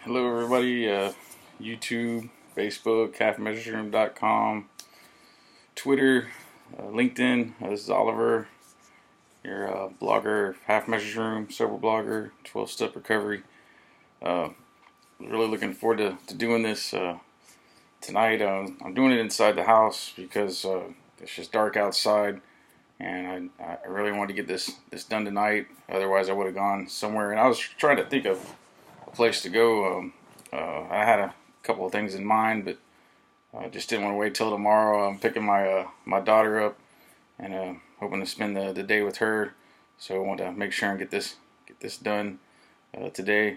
Hello, everybody. YouTube, Facebook, halfmeasuredroom.com, Twitter, LinkedIn. This is Oliver, your blogger, Half Measured Room, sober blogger, 12-step recovery. Really looking forward to doing this tonight. I'm doing it inside the house because it's just dark outside, and I really wanted to get this done tonight. Otherwise, I would have gone somewhere. And I was trying to think of a place to go. I had a couple of things in mind, but I just didn't want to wait till tomorrow. I'm picking my daughter up and hoping to spend the day with her. So I want to make sure and get this done today.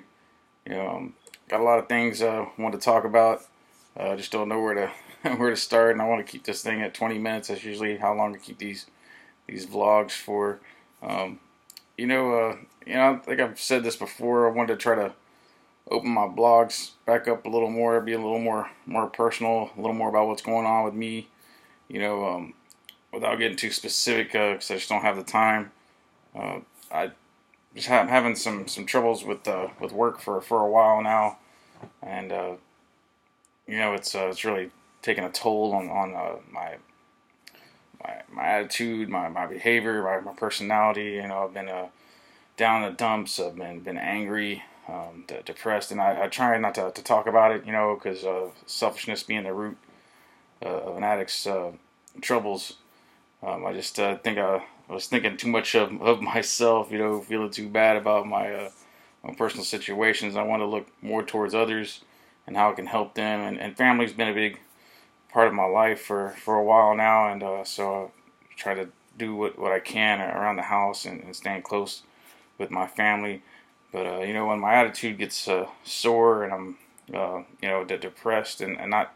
Got a lot of things I want to talk about. Just don't know where to where to start, and I want to keep this thing at 20 minutes. That's usually how long I keep these vlogs for. I think I've said this before. I wanted to try to open my blogs back up a little more, be a little more personal, a little more about what's going on with me, without getting too specific, because I just don't have the time. I just having some troubles with work for a while now, and it's really taking a toll on my attitude, my behavior, my personality. I've been down in the dumps. I've been angry, depressed, and I try not to talk about it, because selfishness being the root of an addict's troubles. I just think I was thinking too much of myself, feeling too bad about my personal situations. I want to look more towards others and how I can help them. And family's been a big part of my life for a while now, and so I try to do what I can around the house and staying close with my family. But when my attitude gets sore and I'm depressed and not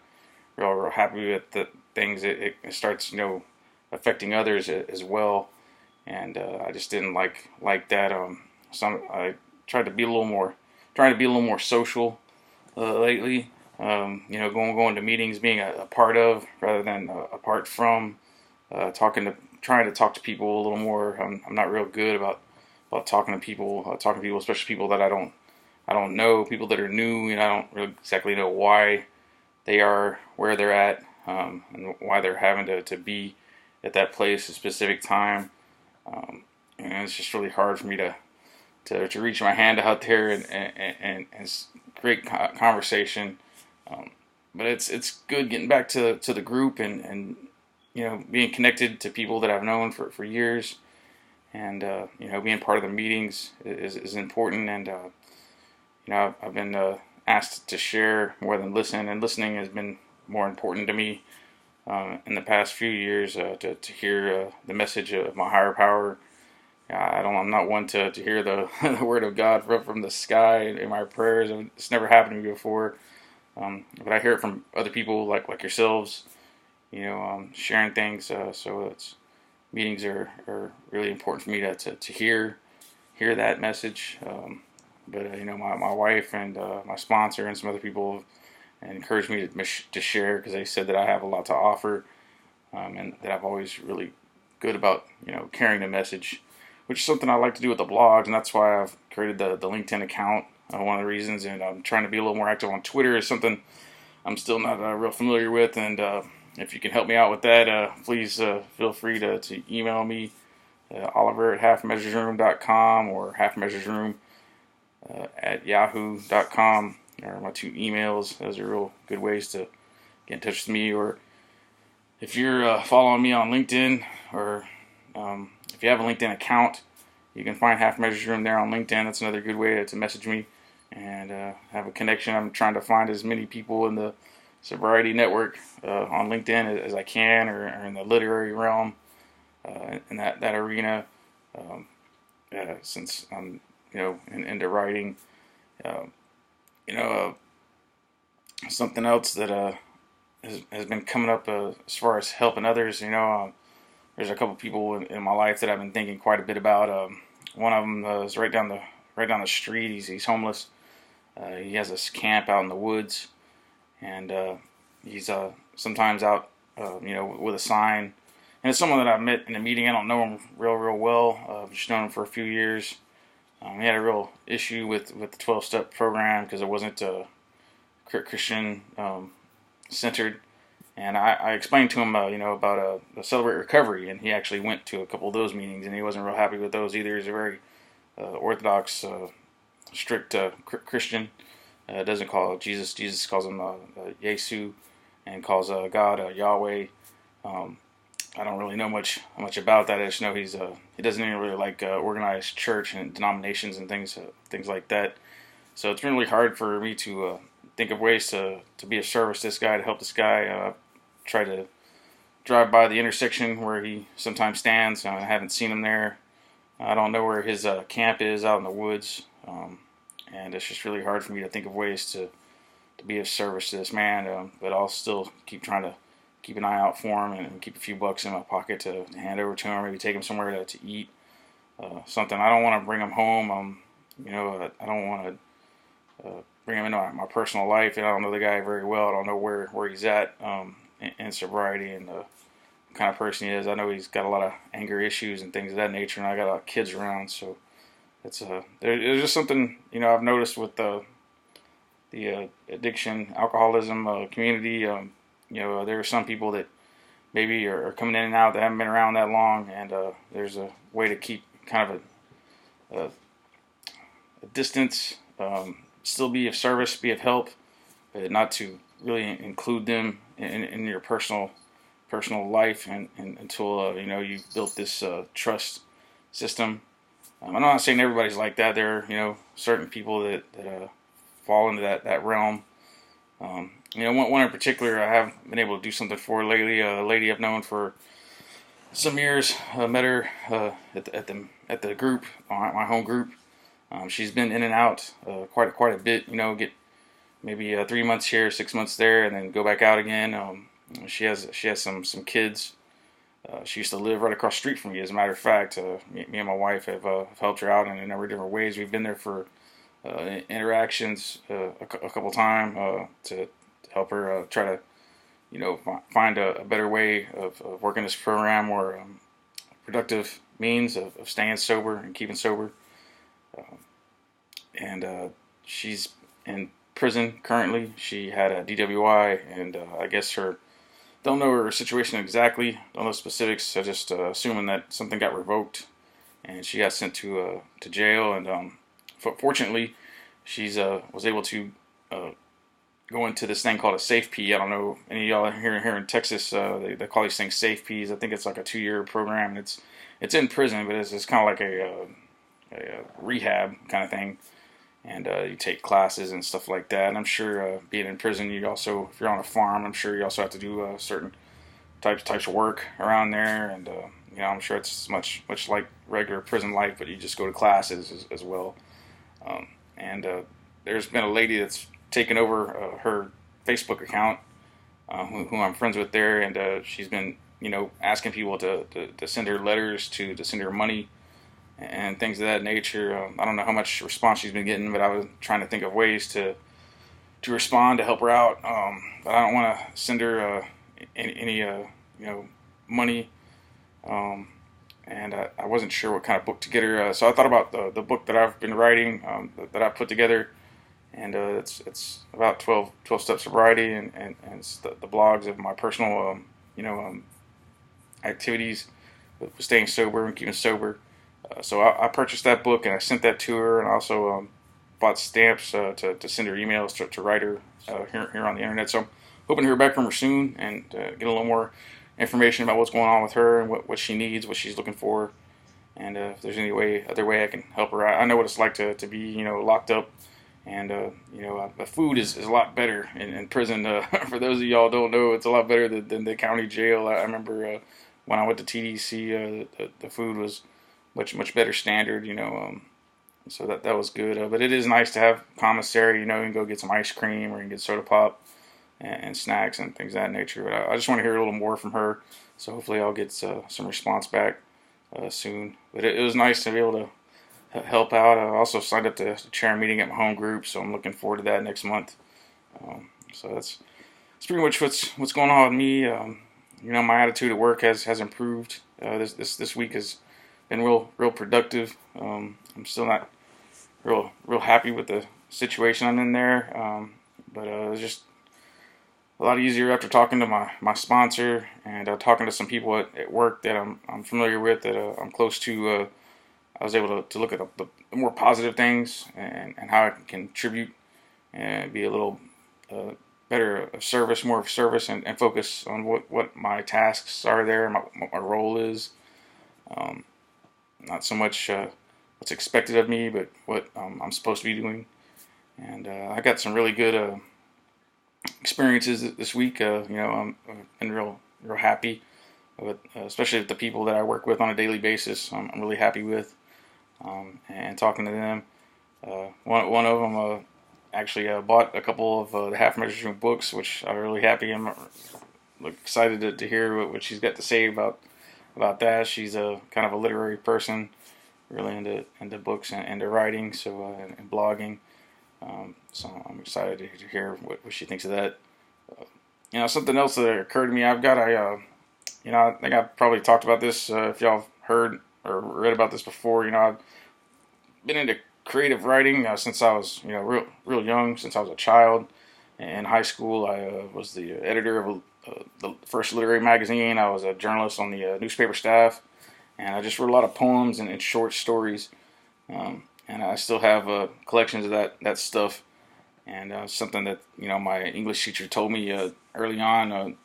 real happy with the things, it starts affecting others as well. And I just didn't like that. I tried to be a little more social lately. Going to meetings, being a part of rather than apart from. Trying to talk to people a little more. I'm not real good about talking to people, especially people that I don't know, people that are new. I don't really exactly know why they are where they're at, and why they're having to be at that place at a specific time. And it's just really hard for me to reach my hand out there and create conversation. But it's good getting back to the group and being connected to people that I've known for years. And being part of the meetings is important. And I've been asked to share more than listen, and listening has been more important to me in the past few years, to hear the message of my higher power. I'm not one to hear the the word of God from the sky in my prayers. It's never happened to me before, but I hear it from other people like yourselves, sharing things. So meetings are really important for me to hear that message. But my wife and my sponsor and some other people encouraged me to share, because they said that I have a lot to offer, and that I'm always really good about carrying the message, which is something I like to do with the blogs, and that's why I've created the LinkedIn account. One of the reasons, and I'm trying to be a little more active on Twitter, is something I'm still not real familiar with, and if you can help me out with that, please feel free to email me, Oliver at halfmeasuredroom.com or halfmeasuredroom at yahoo.com, or my two emails. Those are real good ways to get in touch with me. Or if you're following me on LinkedIn, or if you have a LinkedIn account, you can find Half Measured Room there on LinkedIn. That's another good way to message me and have a connection. I'm trying to find as many people in the sobriety network on LinkedIn as I can, or in the literary realm, in that arena, since I'm into writing. Something else that has been coming up as far as helping others. There's a couple people in my life that I've been thinking quite a bit about. One of them is right down the street. He's homeless. He has this camp out in the woods, and he's sometimes out, with a sign. And it's someone that I've met in a meeting. I don't know him real well. I've just known him for a few years. He had a real issue with the 12-step program because it wasn't Christian centered. And I explained to him, about Celebrate Recovery, and he actually went to a couple of those meetings, and he wasn't real happy with those either. He's a very orthodox, strict Christian. Doesn't call Jesus. Jesus calls him Yesu, and calls God Yahweh. Um, I don't really know much about that. I just know he doesn't even really like organized church and denominations and things like that. So it's been really hard for me to think of ways to be of service to this guy, to help this guy. Try to drive by the intersection where he sometimes stands. I haven't seen him there. I don't know where his camp is out in the woods, and it's just really hard for me to think of ways to be of service to this man. But I'll still keep trying to keep an eye out for him and keep a few bucks in my pocket to hand over to him. Maybe take him somewhere to eat something. I don't want to bring him home. I don't want to bring him into my personal life. And I don't know the guy very well. I don't know where he's at in sobriety and the kind of person he is. I know he's got a lot of anger issues and things of that nature, and I got a lot of kids around, so it's there's just something I've noticed with the addiction, alcoholism community. There are some people that maybe are coming in and out that haven't been around that long, and there's a way to keep kind of a distance, still be of service, be of help, but not to really include them in your personal life, and until you've built this trust system. I'm not saying everybody's like that. There are certain people that fall into that realm. One in particular I have been able to do something for lately. A lady I've known for some years. Met her at the group, my home group. She's been in and out quite a bit. Get maybe 3 months here, 6 months there, and then go back out again. She has some kids. She used to live right across the street from me. As a matter of fact, me and my wife have helped her out in a number of different ways. We've been there for interactions a couple times to help her try to find a better way of working this program, or productive means of staying sober and keeping sober. And she's in prison currently. She had a DWI, and I guess don't know her situation exactly, don't know specifics. I just assuming that something got revoked, and she got sent to jail. And fortunately, she's was able to go into this thing called a safe P. I don't know any of y'all here in Texas. They call these things safe Ps. I think it's like a 2-year program. And it's in prison, but it's kind of like a rehab kind of thing. And you take classes and stuff like that. And I'm sure being in prison, you also, if you're on a farm, I'm sure you also have to do certain types of work around there. And I'm sure it's much like regular prison life, but you just go to classes as well. And there's been a lady that's taken over her Facebook account, who I'm friends with there, and she's been asking people to send her letters, to send her money and things of that nature. I don't know how much response she's been getting, but I was trying to think of ways to respond to help her out. But I don't want to send her any money, and I wasn't sure what kind of book to get her. So I thought about the book that I've been writing, that I put together, and it's about 12 steps sobriety, and it's the blogs of my personal activities with staying sober and keeping sober. So I purchased that book, and I sent that to her, and I also bought stamps to send her emails to write her here on the internet. So I'm hoping to hear back from her soon, and get a little more information about what's going on with her, and what she needs, what she's looking for, and if there's any other way I can help her out. I know what it's like to be locked up, and the food is a lot better in prison. For those of y'all who don't know, it's a lot better than the county jail. I remember when I went to TDC, the food was much better standard, so that was good. But it is nice to have commissary. You can go get some ice cream, or you can get soda pop and snacks and things of that nature. But I just want to hear a little more from her, so hopefully I'll get some response back soon. But it was nice to be able to help out. I also signed up to chair a meeting at my home group, so I'm looking forward to that next month. So that's pretty much what's going on with me. My attitude at work has improved. This week has been real productive. I'm still not real happy with the situation I'm in there. But it was just a lot easier after talking to my sponsor and talking to some people at work that I'm familiar with, that I'm close to. I was able to look at the more positive things, and how I can contribute and be a little uh, better of service, more of service, and focus on what my tasks are there, and what my role is. Um, Not so much what's expected of me, but what I'm supposed to be doing. And I got some really good experiences this week. I've been real happy with, especially with the people that I work with on a daily basis. I'm really happy with, and talking to them. One of them actually bought a couple of the Half Measures Room books, which I'm really happy. I'm excited to hear what she's got to say about that. She's a kind of a literary person, really into books and into writing, and blogging. So I'm excited to hear what she thinks of that. Something else that occurred to me. I think I've probably talked about this. If y'all have heard or read about this before, I've been into creative writing since I was, real young. Since I was a child. In high school, I was the editor of the first literary magazine. I was a journalist on the newspaper staff, and I just wrote a lot of poems and short stories. And I still have collections of that stuff. And something that my English teacher told me early on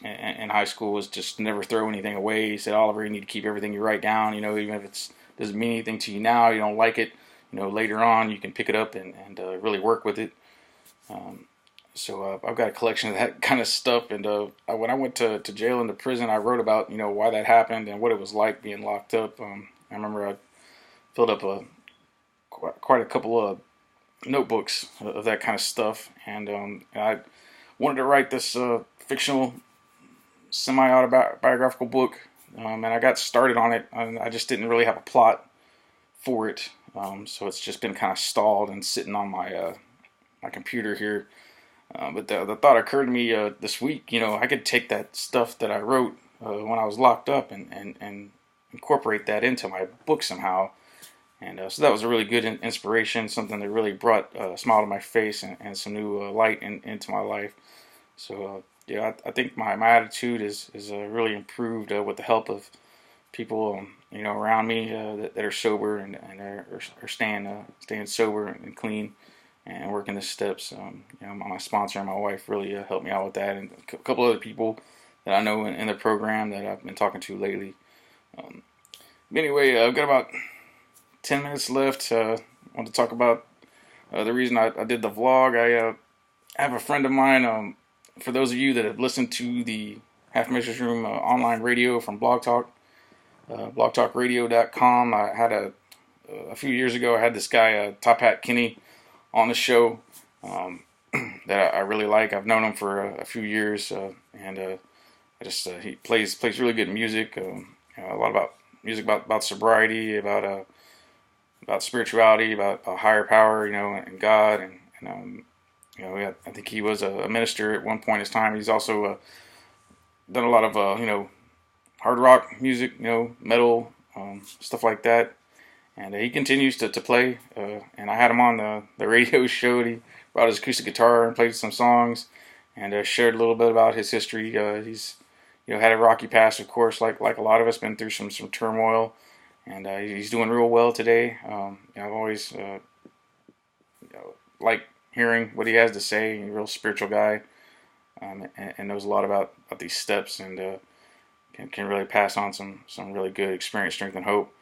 in high school was just never throw anything away. He said, Oliver, you need to keep everything you write down. Even if it doesn't mean anything to you now, you don't like it. Later on you can pick it up and really work with it. So I've got a collection of that kind of stuff. And when I went to jail and to prison, I wrote about why that happened and what it was like being locked up. I remember I filled up quite a couple of notebooks of that kind of stuff, and I wanted to write this fictional semi-autobiographical book, and I got started on it, and I just didn't really have a plot for it, so it's just been kind of stalled and sitting on my computer here. But the thought occurred to me this week. I could take that stuff that I wrote when I was locked up and incorporate that into my book somehow. And so that was a really good inspiration, something that really brought a smile to my face and some new light into my life. So I think my attitude is really improved with the help of people around me that are sober and are staying sober and clean and working the steps. My sponsor and my wife really helped me out with that, and a couple other people that I know in the program that I've been talking to lately. Anyway, I've got about 10 minutes left. I want to talk about the reason I did the vlog. I have a friend of mine. For those of you that have listened to the Half Measures Room online radio from Blog Talk, blogtalkradio.com, I had a few years ago, I had this guy, Hat Kenney, on the show that I really like. I've known him for a few years, and he plays really good music. A lot about music about sobriety, about spirituality, about a higher power, and God, and I think he was a minister at one point in his time. He's also done a lot of hard rock music, metal, stuff like that, and he continues to play. And I had him on the radio show. He brought his acoustic guitar and played some songs, and shared a little bit about his history. He's had a rocky past, of course, like a lot of us, been through some turmoil. And he's doing real well today. I've always liked hearing what he has to say. He's a real spiritual guy, and knows a lot about these steps, and can really pass on some really good experience, strength, and hope.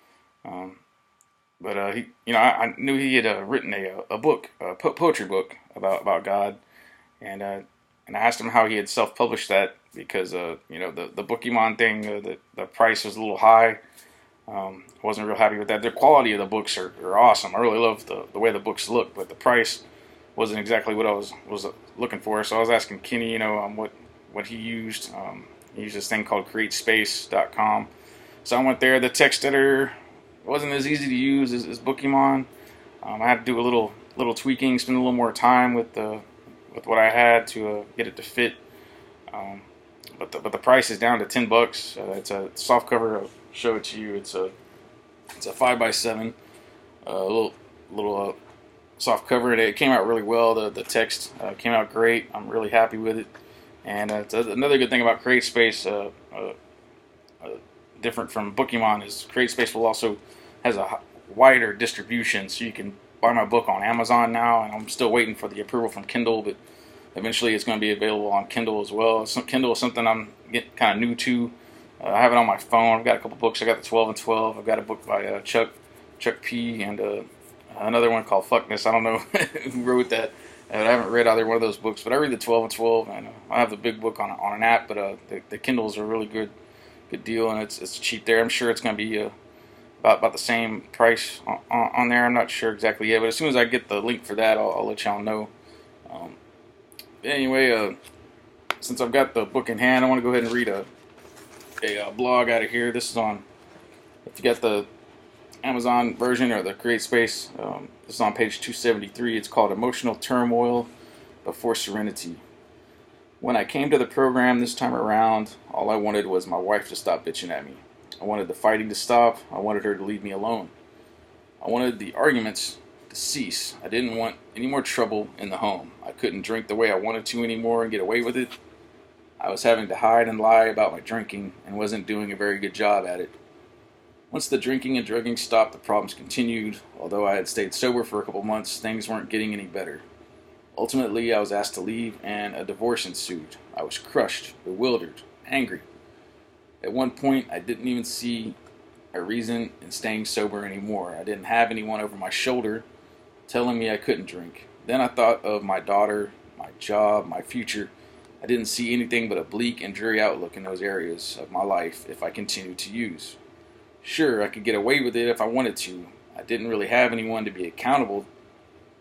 But I knew he had written a book, a poetry book about God, and I asked him how he had self-published that, because the Bookemon thing, the price was a little high. Wasn't real happy with that. The quality of the books are awesome. I really love the way the books look, but the price wasn't exactly what I was looking for. So I was asking Kenny, what he used. He used this thing called createspace.com. So I went there. The text editor wasn't as easy to use as Bookemon. I had to do a little tweaking, spend a little more time with what I had to get it to fit. But the price is down to $10. It's a soft cover. I'll show it to you. It's a 5x7, a little little soft cover, and it came out really well. The text came out great. I'm really happy with it. And it's another good thing about CreateSpace, different from Bookemon, is CreateSpace will also has a wider distribution, so you can buy my book on Amazon now, and I'm still waiting for the approval from Kindle, but eventually it's going to be available on Kindle as well. Kindle is something I'm getting kind of new to. I have it on my phone. I've got a couple books. I got the 12 and 12. I've got a book by Chuck P. and another one called Fuckness. I don't know who wrote that. I haven't read either one of those books, but I read the 12 and 12, and I have the big book on an app, but the Kindles are a really good deal, and it's cheap there. I'm sure it's going to be about the same price on there. I'm not sure exactly yet, but as soon as I get the link for that, I'll let y'all know. Anyway, since I've got the book in hand, I want to go ahead and read a blog out of here. This is on, if you got the Amazon version or the CreateSpace, this is on page 273. It's called Emotional Turmoil Before Serenity. When I came to the program this time around, all I wanted was my wife to stop bitching at me. I wanted the fighting to stop. I wanted her to leave me alone. I wanted the arguments to cease. I didn't want any more trouble in the home. I couldn't drink the way I wanted to anymore and get away with it. I was having to hide and lie about my drinking and wasn't doing a very good job at it. Once the drinking and drugging stopped, the problems continued. Although I had stayed sober for a couple months, things weren't getting any better. Ultimately, I was asked to leave and a divorce ensued. I was crushed, bewildered, angry. At one point, I didn't even see a reason in staying sober anymore. I didn't have anyone over my shoulder telling me I couldn't drink. Then I thought of my daughter, my job, my future. I didn't see anything but a bleak and dreary outlook in those areas of my life if I continued to use. Sure, I could get away with it if I wanted to. I didn't really have anyone to be accountable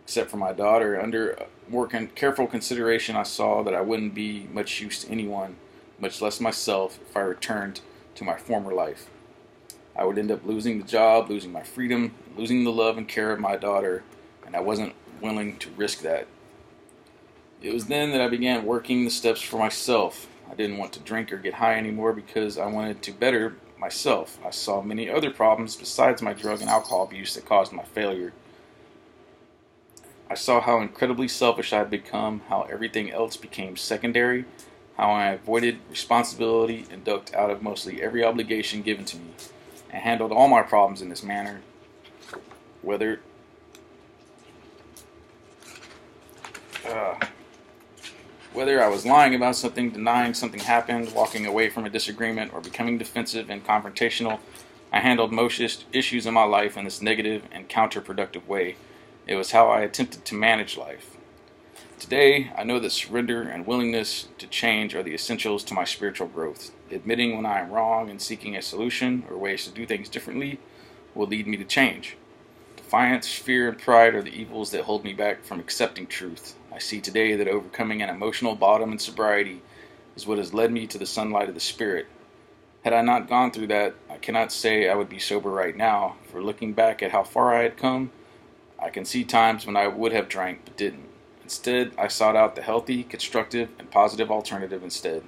except for my daughter. Under more careful consideration, I saw that I wouldn't be much use to anyone, much less myself, if I returned to my former life. I would end up losing the job, losing my freedom, losing the love and care of my daughter, and I wasn't willing to risk that. It was then that I began working the steps for myself. I didn't want to drink or get high anymore because I wanted to better myself. I saw many other problems besides my drug and alcohol abuse that caused my failure. I saw how incredibly selfish I had become, how everything else became secondary, how I avoided responsibility and ducked out of mostly every obligation given to me, and handled all my problems in this manner, whether I was lying about something, denying something happened, walking away from a disagreement, or becoming defensive and confrontational. I handled most issues in my life in this negative and counterproductive way. It was how I attempted to manage life. Today, I know that surrender and willingness to change are the essentials to my spiritual growth. Admitting when I am wrong and seeking a solution or ways to do things differently will lead me to change. Defiance, fear, and pride are the evils that hold me back from accepting truth. I see today that overcoming an emotional bottom in sobriety is what has led me to the sunlight of the Spirit. Had I not gone through that, I cannot say I would be sober right now, for looking back at how far I had come, I can see times when I would have drank but didn't. Instead, I sought out the healthy, constructive, and positive alternative instead.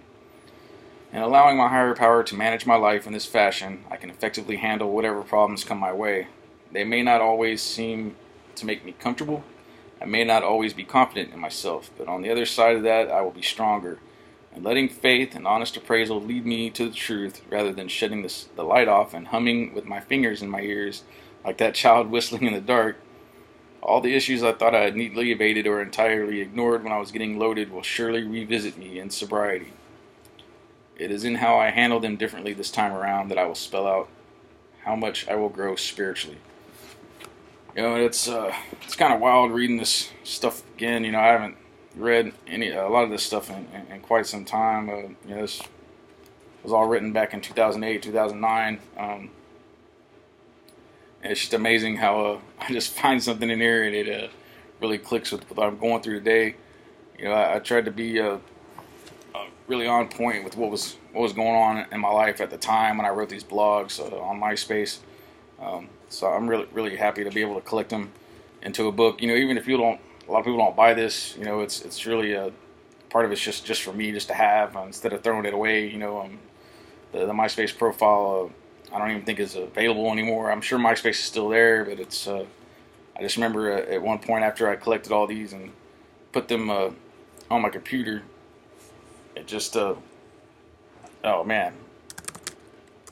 In allowing my higher power to manage my life in this fashion, I can effectively handle whatever problems come my way. They may not always seem to make me comfortable. I may not always be confident in myself, but on the other side of that, I will be stronger. And letting faith and honest appraisal lead me to the truth rather than shutting the light off and humming with my fingers in my ears like that child whistling in the dark. All the issues I thought I had neatly evaded or entirely ignored when I was getting loaded will surely revisit me in sobriety. It is in how I handle them differently this time around that I will spell out how much I will grow spiritually. You know, it's kind of wild reading this stuff again. You know, I haven't read a lot of this stuff in quite some time. You know, this was all written back in 2008, 2009. And it's just amazing how I just find something in here and it really clicks with what I'm going through today. You know, I tried to be really on point with what was going on in my life at the time when I wrote these blogs on MySpace. So I'm really happy to be able to collect them into a book. You know, even if a lot of people don't buy this, you know, it's really part of it's just for me, just to have instead of throwing it away. You know, the MySpace profile I don't even think is available anymore. I'm sure MySpace is still there, but it's I just remember at one point after I collected all these and put them on my computer, it just oh man,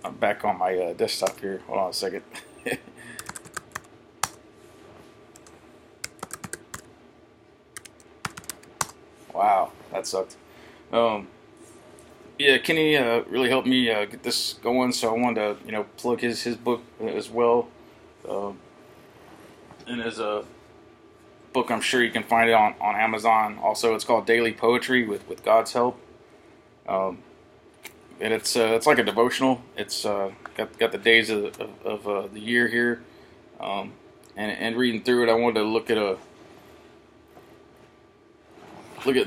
I'm back on my desktop here. Hold on a second. Wow, that sucked. Um, yeah, Kenny really helped me get this going, so I wanted to plug his book as well. Um, and his book, I'm sure you can find it on Amazon. Also, it's called Daily Poetry with God's Help. Um, and it's like a devotional. It's got the days of the year here. Um, and reading through it, I wanted to look at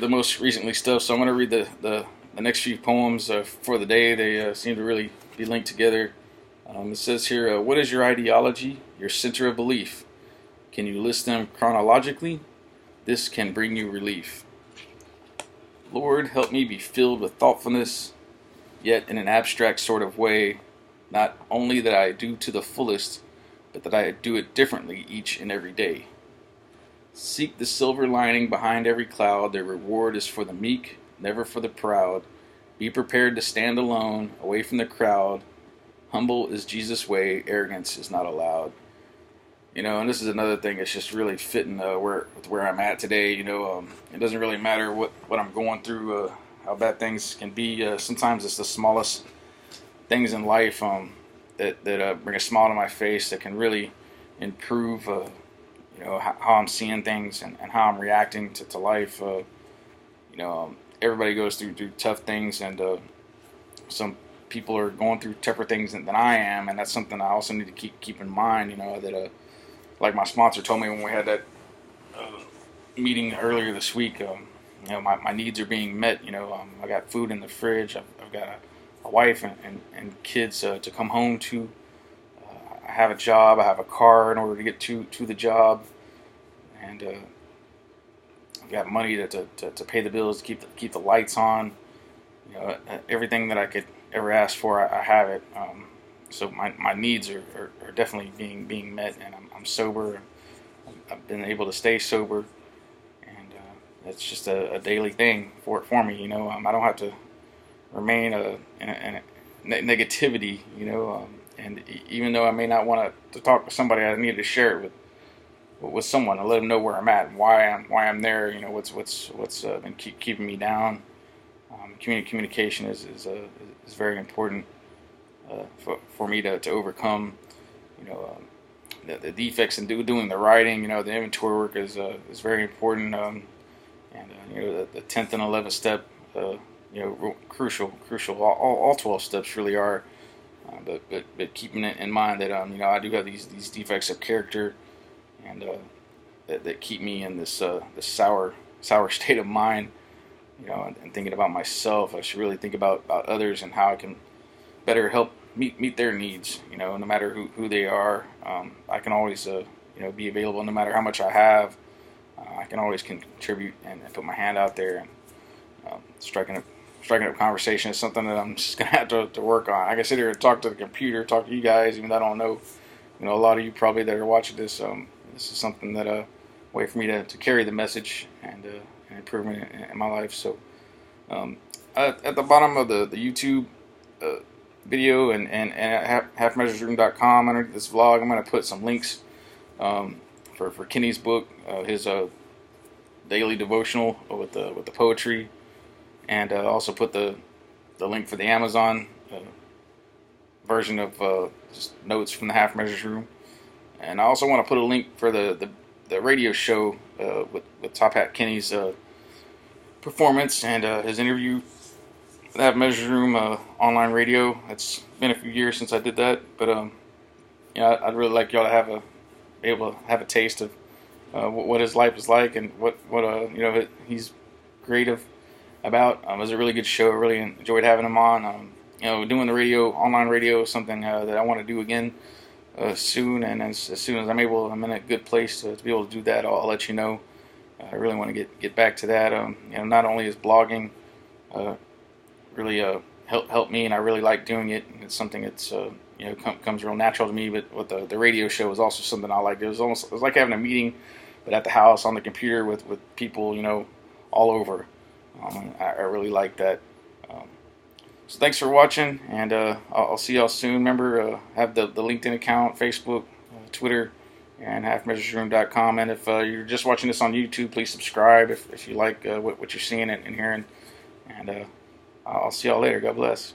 the most recently stuff. So I'm going to read the next few poems for the day. They seem to really be linked together. It says here, what is your ideology, your center of belief? Can you list them chronologically? This can bring you relief. Lord, help me be filled with thoughtfulness, yet in an abstract sort of way, not only that I do to the fullest, but that I do it differently each and every day. Seek the silver lining behind every cloud. Their reward is for the meek, never for the proud. Be prepared to stand alone, away from the crowd. Humble is Jesus' way, arrogance is not allowed. And this is another thing that's just really fitting where I'm at today. It doesn't really matter what I'm going through, how bad things can be. Sometimes it's the smallest things in life that bring a smile to my face that can really improve, how I'm seeing things and how I'm reacting to life. Everybody goes through tough things, and some people are going through tougher things than I am, and that's something I also need to keep in mind. That like my sponsor told me when we had that meeting earlier this week, my needs are being met. I got food in the fridge. I've got a wife and kids to come home to. I have a job. I have a car in order to get to the job, and I've got money to pay the bills, to keep the lights on. Everything that I could ever ask for, I have it. So my needs are definitely being met, and I'm sober. I've been able to stay sober, and it's just a daily thing for me. I don't have to remain in negativity. And even though I may not want to talk to somebody, I need to share it with someone to let them know where I'm at, and why I'm there. What's been keeping me down. Communication is very important for me to overcome. The defects in doing the writing. The inventory work is very important. And the 10th and 11th step, crucial. All 12 steps really are. But keeping it in mind that I do have these defects of character, and that keep me in this sour state of mind. And thinking about myself, I should really think about others and how I can better help meet their needs. No matter who they are, I can always be available. No matter how much I have, I can always contribute and put my hand out there. And striking up conversation is something that I'm just gonna have to work on. I can sit here and talk to the computer, talk to you guys, even though I don't know. A lot of you probably that are watching this. This is something that way for me to carry the message and improvement in my life. So at the bottom of the YouTube video and at halfmeasuresroom.com under this vlog, I'm going to put some links for Kenny's book, his daily devotional with the poetry, and also put the link for the Amazon version of just notes from the Half Measures Room. And I also want to put a link for the radio show with Top Hat Kenney's performance and his interview. The Half Measures Room online radio. It's been a few years since I did that, but I'd really like y'all to be able to have a taste of what his life is like and what he's creative about. It was a really good show. I really enjoyed having him on. Doing the online radio is something that I want to do again soon, and as soon as I'm in a good place to be able to do that, I'll let you know. I really want to get back to that. Not only is blogging really helped me, and I really like doing it. It's something that's comes real natural to me. But with the radio show was also something I liked. It was like having a meeting, but at the house on the computer with people, all over. I really like that. Um, so thanks for watching, and I'll see y'all soon. Remember, have the LinkedIn account, Facebook, Twitter, and halfmeasuresroom.com. And if you're just watching this on YouTube, please subscribe if you like what you're seeing and hearing. And I'll see y'all later. God bless.